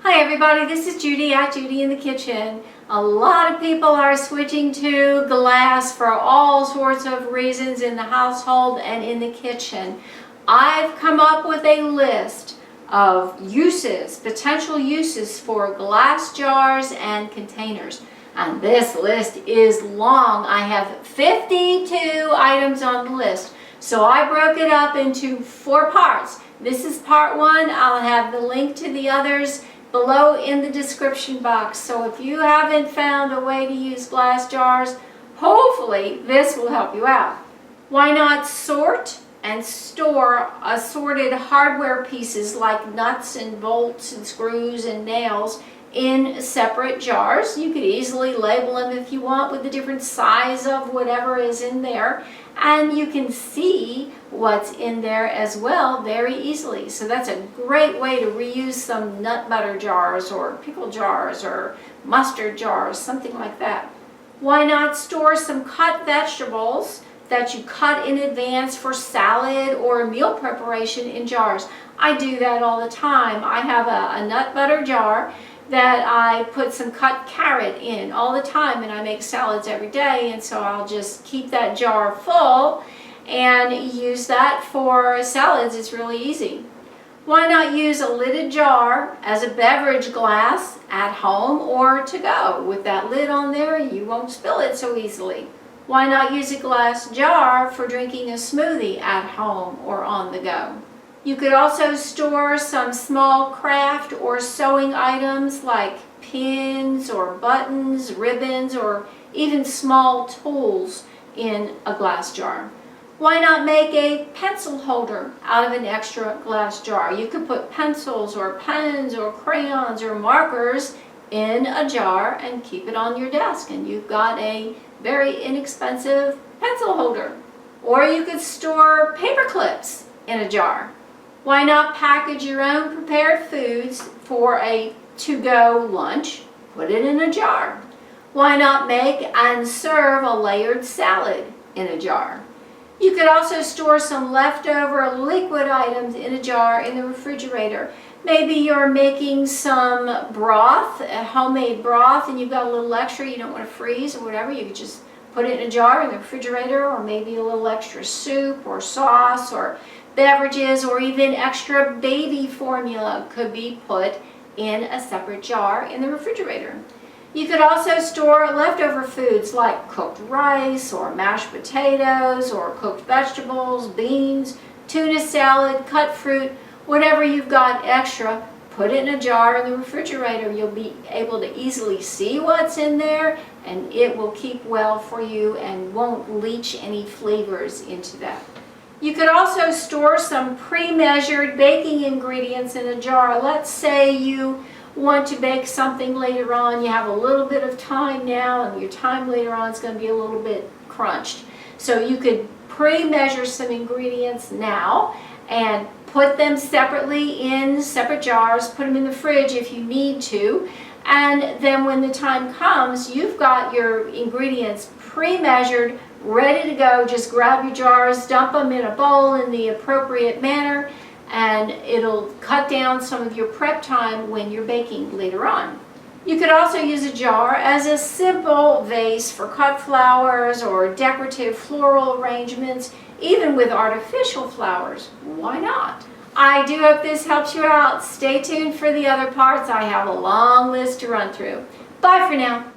Hi everybody, this is Judy at Judy in the Kitchen. A lot of people are switching to glass for all sorts of reasons in the household and in the kitchen. I've come up with a list of potential uses for glass jars and containers. And this list is long. I have 52 items on the list. So I broke it up into 4 parts. This is part 1. I'll have the link to the others below in the description box. So if you haven't found a way to use glass jars, hopefully this will help you out. Why not sort and store assorted hardware pieces like nuts and bolts and screws and nails in separate jars? You could easily label them if you want with the different size of whatever is in there, and you can see what's in there as well very easily. So that's a great way to reuse some nut butter jars or pickle jars or mustard jars, something like that. Why not store some cut vegetables that you cut in advance for salad or meal preparation in jars? I do that all the time. I have a nut butter jar that I put some cut carrot in all the time, and I make salads every day, and so I'll just keep that jar full and use that for salads. It's really easy. Why not use a lidded jar as a beverage glass at home or to go? With that lid on there, you won't spill it so easily. Why not use a glass jar for drinking a smoothie at home or on the go? You could also store some small craft or sewing items like pins or buttons, ribbons, or even small tools in a glass jar. Why not make a pencil holder out of an extra glass jar? You could put pencils or pens or crayons or markers in a jar and keep it on your desk, and you've got a very inexpensive pencil holder. Or you could store paper clips in a jar. Why not package your own prepared foods for a to-go lunch? Put it in a jar. Why not make and serve a layered salad in a jar? You could also store some leftover liquid items in a jar in the refrigerator. Maybe you're making some broth, a homemade broth, and you've got a little extra you don't want to freeze or whatever. You could just put it in a jar in the refrigerator, or maybe a little extra soup or sauce or beverages, or even extra baby formula could be put in a separate jar in the refrigerator. You could also store leftover foods like cooked rice or mashed potatoes or cooked vegetables, beans, tuna salad, cut fruit, whatever you've got extra, put it in a jar in the refrigerator. You'll be able to easily see what's in there, and it will keep well for you and won't leach any flavors into that. You could also store some pre-measured baking ingredients in a jar. Let's say you want to bake something later on. You have a little bit of time now, and your time later on is going to be a little bit crunched. So you could pre-measure some ingredients now and put them separately in separate jars, put them in the fridge if you need to, and then when the time comes, you've got your ingredients pre-measured, ready to go. Just grab your jars, dump them in a bowl in the appropriate manner, and it'll cut down some of your prep time when you're baking later on. You could also use a jar as a simple vase for cut flowers or decorative floral arrangements, even with artificial flowers. Why not? I do hope this helps you out. Stay tuned for the other parts. I have a long list to run through. Bye for now.